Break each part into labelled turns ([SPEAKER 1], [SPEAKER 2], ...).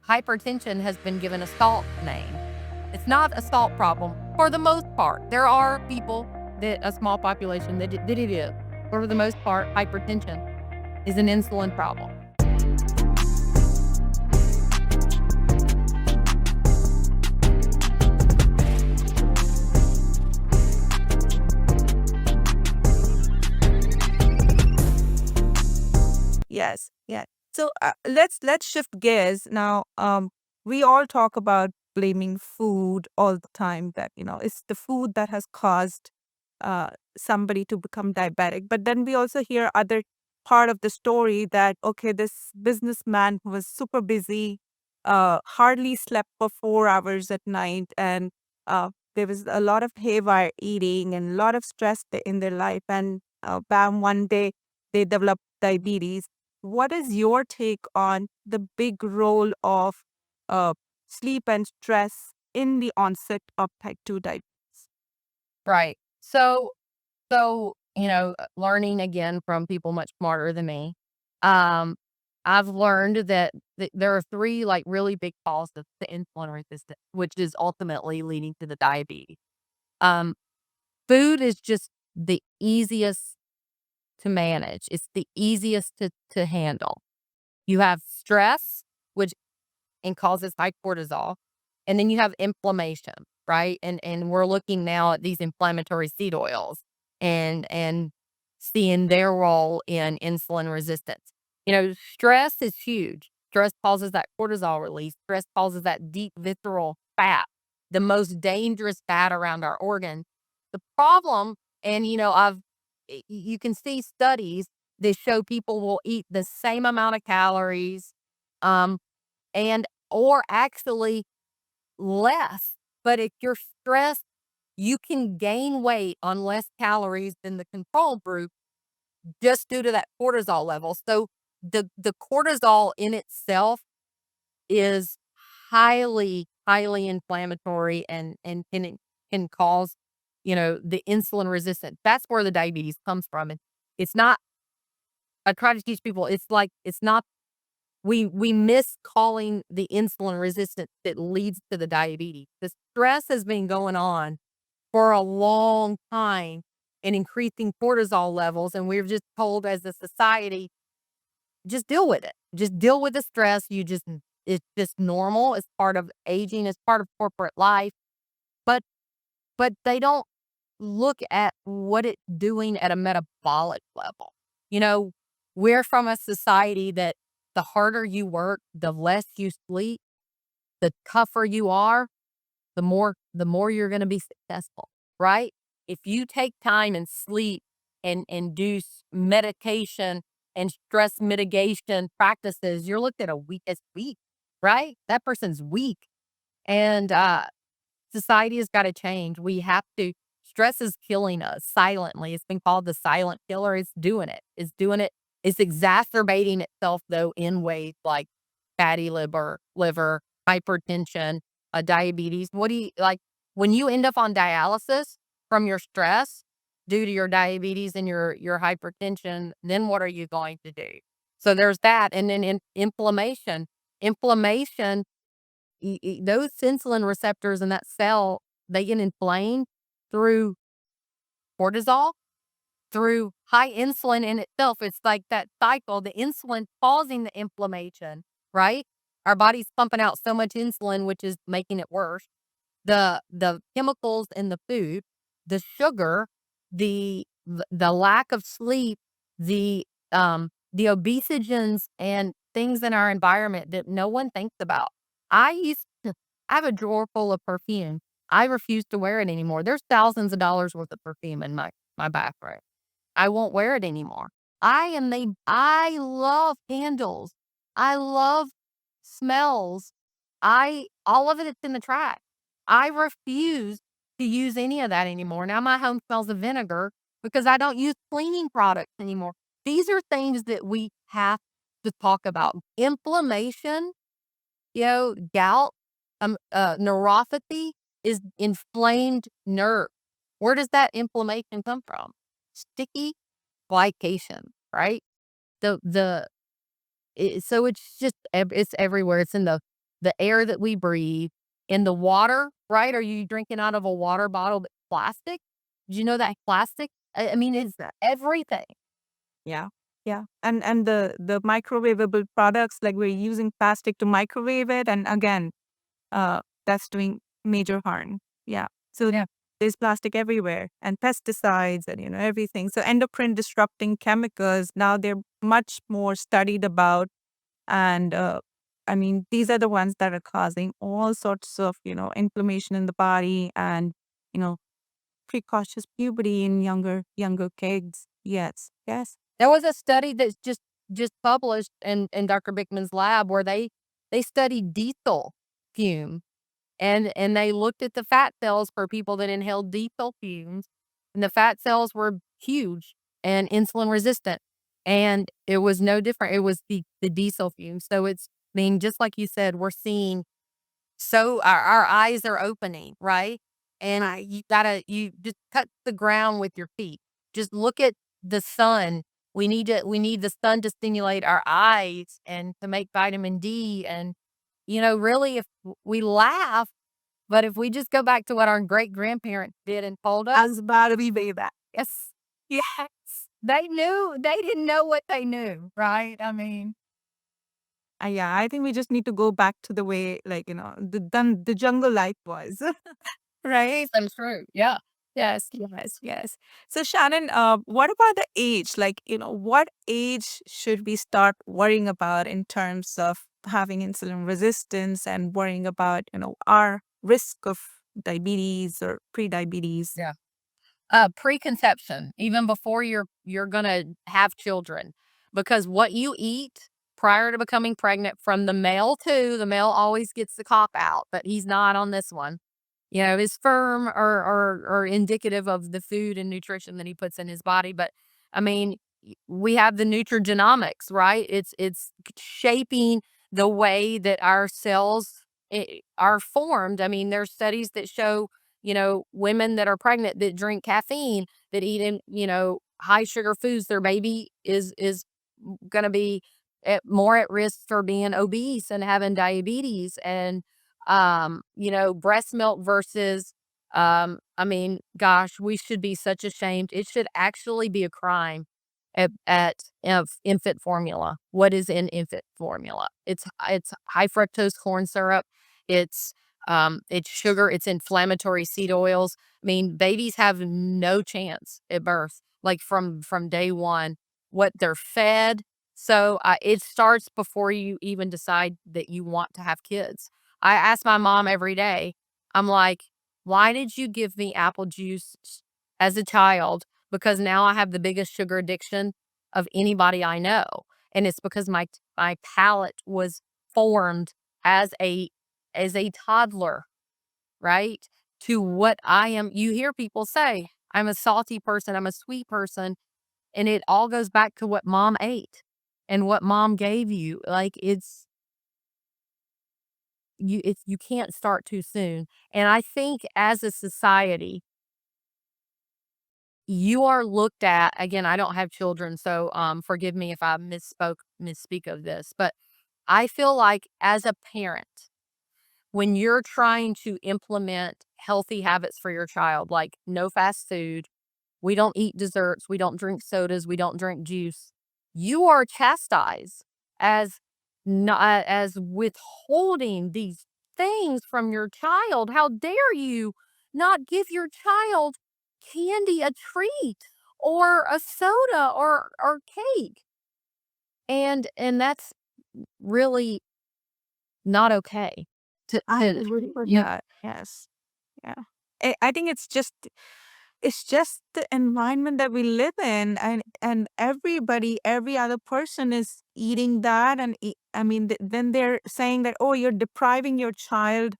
[SPEAKER 1] hypertension has been given a salt name. It's not a salt problem for the most part. There are people a small population that it is. For the most part, hypertension is an insulin problem.
[SPEAKER 2] Yes, yeah. So let's shift gears now. We all talk about blaming food all the time. That it's the food that has caused uh somebody to become diabetic. But then we also hear other part of the story that okay, this businessman who was super busy, hardly slept for 4 hours at night, and there was a lot of haywire eating and a lot of stress in their life, and bam, one day they developed diabetes. What is your take on the big role of uh, sleep and stress in the onset of type 2 diabetes?
[SPEAKER 1] Right. Learning again from people much smarter than me. Um, I've learned that there are three like really big causes to insulin resistance, which is ultimately leading to the diabetes. Um, Food is just the easiest to manage. It's the easiest to handle. You have stress, which and causes high cortisol, and then you have inflammation, right? And we're looking now at these inflammatory seed oils and seeing their role in insulin resistance. Stress is huge. Stress causes that cortisol release. Stress causes that deep visceral fat, the most dangerous fat around our organs. The problem, and you can see studies that show people will eat the same amount of calories, um, and or actually less. But if you're stressed, you can gain weight on less calories than the control group just due to that cortisol level. So the cortisol in itself is highly inflammatory and can cause, the insulin resistant. That's where the diabetes comes from. And it's not, I try to teach people, it's not, we miss calling the insulin resistance that leads to the diabetes. The stress has been going on for a long time and increasing cortisol levels. And we're just told as a society, just deal with it. Just deal with the stress. It's just normal. It's part of aging. It's part of corporate life. But, but they don't look at what it's doing at a metabolic level. You know, we're from a society that the harder you work, the less you sleep, the tougher you are, the more you're going to be successful, right? If you take time and sleep and do medication and stress mitigation practices, you're looked at as weak, right? That person's weak. And society has got to change. We have to. Stress is killing us silently. It's been called the silent killer. It's doing it. It's doing it. It's exacerbating itself though in ways like fatty liver, hypertension, diabetes. What do you like when you end up on dialysis from your stress due to your diabetes and your hypertension? Then what are you going to do? So there's that, and then inflammation. Inflammation those insulin receptors in that cell, they get inflamed through cortisol, through high insulin in itself. It's like that cycle, the insulin causing the inflammation, right? Our body's pumping out so much insulin, which is making it worse. The chemicals in the food, the sugar, the lack of sleep, the obesogens and things in our environment that no one thinks about. I have a drawer full of perfume. I refuse to wear it anymore. There's thousands of dollars worth of perfume in my bathroom. I won't wear it anymore. I love candles. I love smells. I all of it's in the trash. I refuse to use any of that anymore. Now my home smells of vinegar because I don't use cleaning products anymore. These are things that we have to talk about. Inflammation, gout, neuropathy is inflamed nerve. Where does that inflammation come from? Sticky glycation, right? So it's just it's everywhere. It's in the air that we breathe, in the water, right? Are you drinking out of a water bottle that's plastic? Did you know that plastic? I mean, it's everything.
[SPEAKER 2] Yeah. Yeah. And the microwavable products, like we're using plastic to microwave it, and again, that's doing major harm. Yeah. So
[SPEAKER 1] Yeah.
[SPEAKER 2] there's plastic everywhere and pesticides and everything. So endocrine disrupting chemicals, now they're much more studied about, and I mean, these are the ones that are causing all sorts of, inflammation in the body, and you know precocious puberty in younger kids. Yes. Yes.
[SPEAKER 1] There was a study that's just published in Dr. Bickman's lab where they studied diesel fume and they looked at the fat cells for people that inhaled diesel fumes, and the fat cells were huge and insulin resistant, and it was no different. It was the diesel fumes. So it's I mean, just like you said, we're seeing so our eyes are opening, right? And you just cut the ground with your feet. Just look at the sun. We need the sun to stimulate our eyes and to make vitamin D. And really, if we laugh, but if we just go back to what our great grandparents did and told us,
[SPEAKER 2] I was about to be that. Yes.
[SPEAKER 1] yes, they didn't know what they knew, right? I mean,
[SPEAKER 2] Yeah, I think we just need to go back to the way, like, the jungle life was. Right?
[SPEAKER 1] and true. Yeah.
[SPEAKER 2] Yes, yes, yes. So Shannon, what about the age? Like, what age should we start worrying about in terms of having insulin resistance and worrying about, our risk of diabetes or pre-diabetes?
[SPEAKER 1] Yeah. Preconception, even before you're gonna have children, because what you eat prior to becoming pregnant from the male too, the male always gets the cop out, but he's not on this one. Is firm or indicative of the food and nutrition that he puts in his body. But I mean, we have the nutrigenomics, right? It's shaping the way that our cells are formed. I mean, there's studies that show, women that are pregnant that drink caffeine, that eat high sugar foods, their baby is going to be more at risk for being obese and having diabetes. And breast milk versus, I mean, gosh, we should be such ashamed. It should actually be a crime at infant formula. What is in infant formula? It's high fructose corn syrup. It's sugar. It's inflammatory seed oils. I mean, babies have no chance at birth, like from day one. What they're fed. So it starts before you even decide that you want to have kids. I ask my mom every day, I'm like, "Why did you give me apple juice as a child? Because now I have the biggest sugar addiction of anybody I know." And it's because my palate was formed as a toddler, right? To what I am. You hear people say, "I'm a salty person, I'm a sweet person," and it all goes back to what mom ate and what mom gave you. Like you can't start too soon. And I think as a society, you are looked at again, I don't have children, so forgive me if I misspeak of this, but I feel like as a parent, when you're trying to implement healthy habits for your child, like no fast food, we don't eat desserts, we don't drink sodas, we don't drink juice, you are chastised as not as withholding these things from your child. How dare you not give your child candy, a treat, or a soda or cake? And that's really not okay.
[SPEAKER 2] I
[SPEAKER 1] To
[SPEAKER 2] agree with
[SPEAKER 1] yeah.
[SPEAKER 2] that. Yes. Yeah. I think it's just the environment that we live in, and every other person is eating that, and I mean, then they're saying that, oh, you're depriving your child,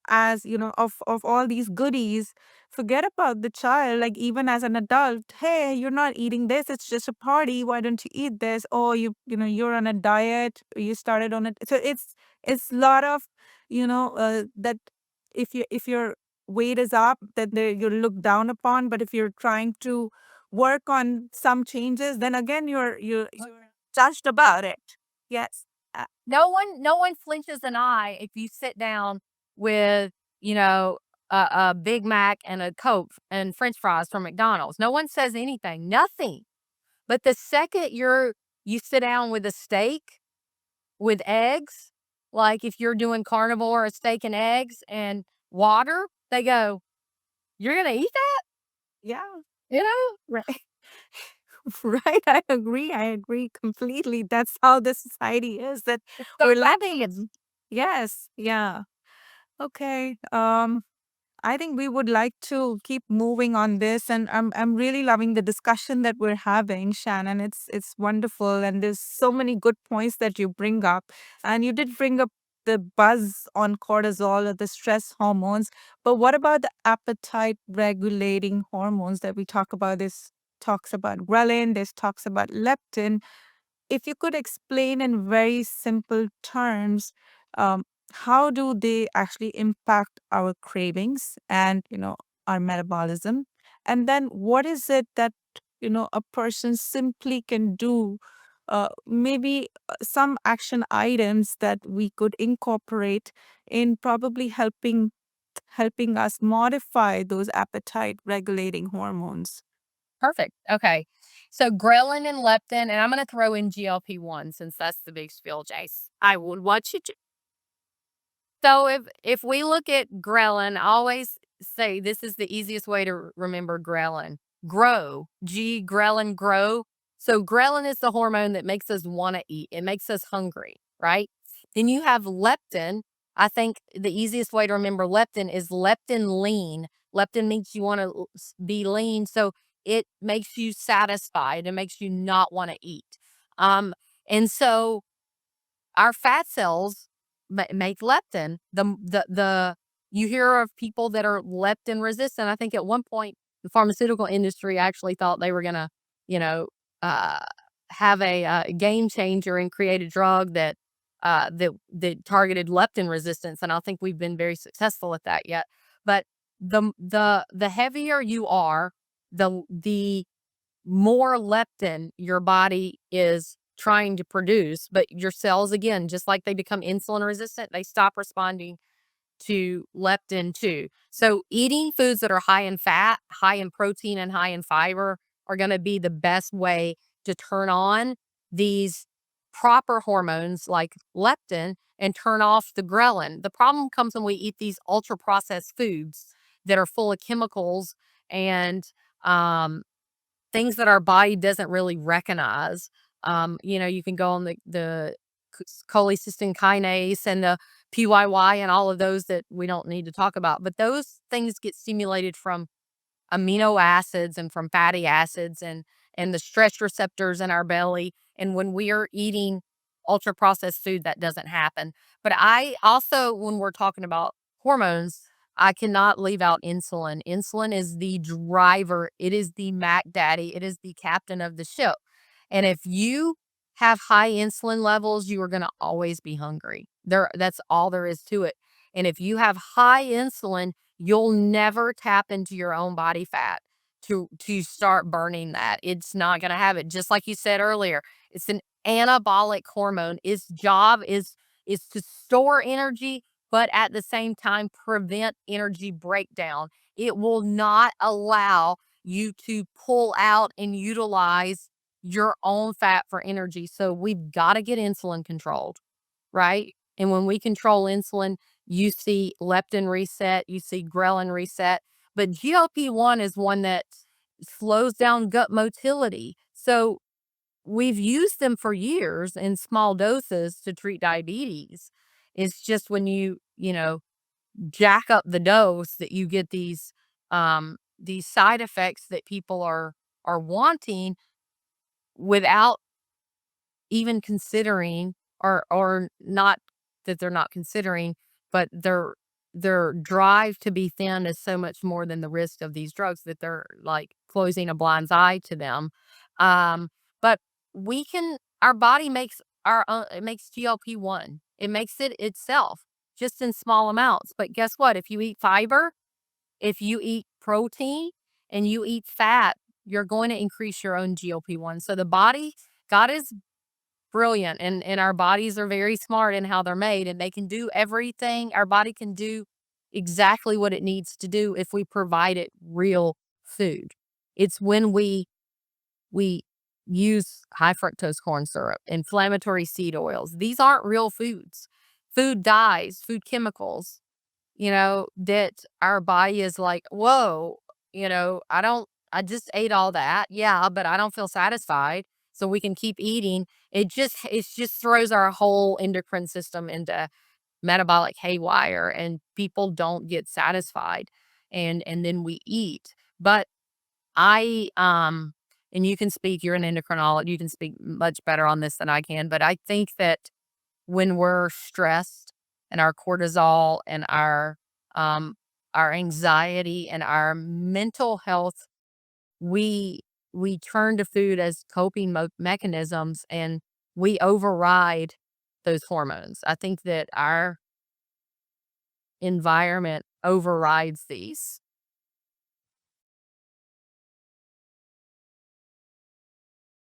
[SPEAKER 2] as of all these goodies. Forget about the child. Like, even as an adult, hey, you're not eating this, it's just a party, why don't you eat this? Or you're on a diet, you started on it. So it's a lot of, that if your weight is up, that you're looked down upon. But if you're trying to work on some changes, then again you're judged about it. Yes.
[SPEAKER 1] No one flinches an eye if you sit down with, you know, a Big Mac and a Coke and French fries from McDonald's. No one says anything, nothing. But the second you sit down with a steak with eggs, like if you're doing carnivore, a steak and eggs and water, they go, "You're gonna eat that?"
[SPEAKER 2] Yeah,
[SPEAKER 1] You know?
[SPEAKER 2] right. Right, I agree completely. That's how the society is, that
[SPEAKER 1] It's so
[SPEAKER 2] we're
[SPEAKER 1] bad.
[SPEAKER 2] living. Yes, yeah. Okay. I think we would like to keep moving on this, and I'm really loving the discussion that we're having, Shannon. It's wonderful, and there's so many good points that you bring up, and you did bring up the buzz on cortisol or the stress hormones. But what about the appetite regulating hormones that we talk about? This talks about ghrelin. This talks about leptin. If you could explain in very simple terms, um, how do they actually impact our cravings and, our metabolism? And then what is it that, a person simply can do? Maybe some action items that we could incorporate in probably helping us modify those appetite regulating hormones.
[SPEAKER 1] Perfect. Okay. So ghrelin and leptin, and I'm going to throw in GLP-1 since that's the big spill, Jace. I would want you to. So if we look at ghrelin, I always say this is the easiest way to remember ghrelin. Grow, ghrelin, grow. So ghrelin is the hormone that makes us want to eat. It makes us hungry, right? Then you have leptin. I think the easiest way to remember leptin is leptin lean. Leptin means you want to be lean, so it makes you satisfied. It makes you not want to eat. Um, and so our fat cells make leptin. The you hear of people that are leptin resistant. I think at one point the pharmaceutical industry actually thought they were gonna, you know, uh, have a game changer and create a drug that targeted leptin resistance. And I don't think we've been very successful at that yet. But the heavier you are, the more leptin your body is trying to produce, but your cells, again, just like they become insulin resistant, they stop responding to leptin too. So eating foods that are high in fat, high in protein, and high in fiber are going to be the best way to turn on these proper hormones like leptin and turn off the ghrelin. The problem comes when we eat these ultra processed foods that are full of chemicals and um, things that our body doesn't really recognize. You can go on the cholecystine kinase and the PYY and all of those that we don't need to talk about. But those things get stimulated from amino acids and from fatty acids and the stress receptors in our belly. And when we are eating ultra processed food, that doesn't happen. But I also, when we're talking about hormones, I cannot leave out insulin. Insulin is the driver. It is the Mac Daddy. It is the captain of the ship. And if you have high insulin levels, you are going to always be hungry. That's all there is to it. And if you have high insulin, you'll never tap into your own body fat to start burning that. It's not going to have it. Just like you said earlier, it's an anabolic hormone. Its job is to store energy, but at the same time prevent energy breakdown. It will not allow you to pull out and utilize your own fat for energy. So we've got to get insulin controlled, right? And when we control insulin, you see leptin reset, you see ghrelin reset. But GLP-1 is one that slows down gut motility. So we've used them for years in small doses to treat diabetes. It's just when you jack up the dose that you get these side effects that people are wanting without even considering or not that they're not considering, but their drive to be thin is so much more than the risk of these drugs that they're like closing a blind eye to them. But we can our body makes it makes GLP-1. It makes it itself just in small amounts. But guess what? If you eat fiber, if you eat protein and you eat fat, you're going to increase your own GLP-1. So the body, God is brilliant, and our bodies are very smart in how they're made, and they can do everything. Our body can do exactly what it needs to do if we provide it real food. It's when we use high fructose corn syrup, inflammatory seed oils. These aren't real foods. Food dyes, food chemicals, that our body is like, whoa, I just ate all that. Yeah, but I don't feel satisfied. So we can keep eating. It just throws our whole endocrine system into metabolic haywire, and people don't get satisfied. And then we eat. But I and you can speak, you're an endocrinologist, you can speak much better on this than I can, but I think that when we're stressed and our cortisol and um our anxiety and our mental health, we we turn to food as coping mechanisms, and we override those hormones. I think that our environment overrides these.